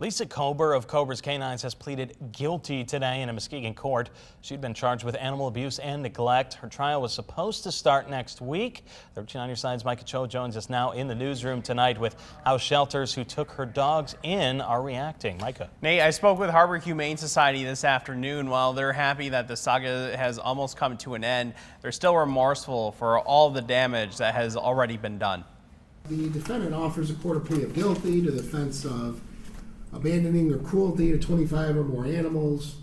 Lisa Cober of Cober's Canines has pleaded guilty today in a Muskegon court. She'd been charged with animal abuse and neglect. Her trial was supposed to start next week. 13 on your side's Micah Cho-Jones is now in the newsroom tonight with how shelters who took her dogs in are reacting. Micah. Nate, I spoke with Harbor Humane Society this afternoon. While they're happy that the saga has almost come to an end, they're still remorseful for all the damage that has already been done. The defendant offers a court a plea of guilty to the offense of abandoning or cruelty to 25 or more animals.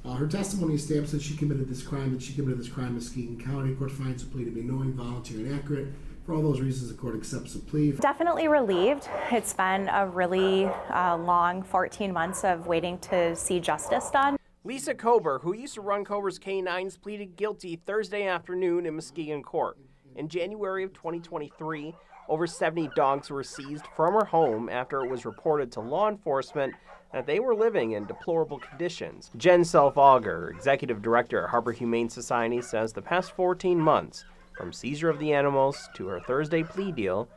Her testimony established that she committed this crime, in Muskegon County. Court finds the plea to be knowing, voluntary, and accurate. For all those reasons, the court accepts the plea. Definitely relieved. It's been a really long 14 months of waiting to see justice done. Lisa Cober, who used to run Cober's Canines, pleaded guilty Thursday afternoon in Muskegon court. In January of 2023, over 70 dogs were seized from her home after it was reported to law enforcement that they were living in deplorable conditions. Jen Self-Auger, executive director at Harbor Humane Society, says the past 14 months, from seizure of the animals to her Thursday plea deal,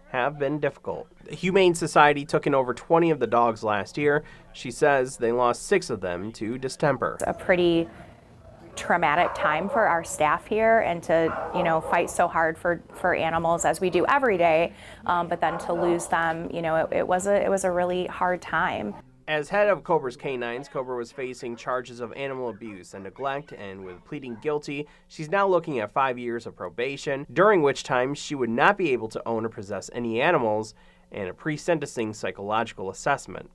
have been difficult. The Humane Society took in over 20 of the dogs last year. She says they lost 6 of them to distemper. A pretty traumatic time for our staff here, and to fight so hard for animals as we do every day, but then to lose them, it was a really hard time. As head of Cober's Canines, Cober was facing charges of animal abuse and neglect, and with pleading guilty, she's now looking at 5 years of probation, during which time she would not be able to own or possess any animals, and a pre-sentencing psychological assessment.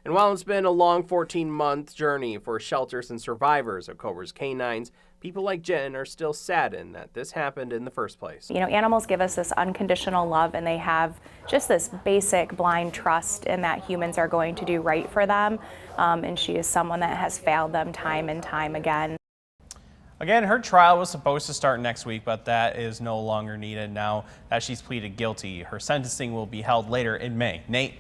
And while it's been a long 14-month journey for shelters and survivors of Cober's Canines, people like Jen are still saddened that this happened in the first place. Animals give us this unconditional love, and they have just this basic blind trust in that humans are going to do right for them. And she is someone that has failed them time and time again. Again, her trial was supposed to start next week, but that is no longer needed now that she's pleaded guilty. Her sentencing will be held later in May. Nate?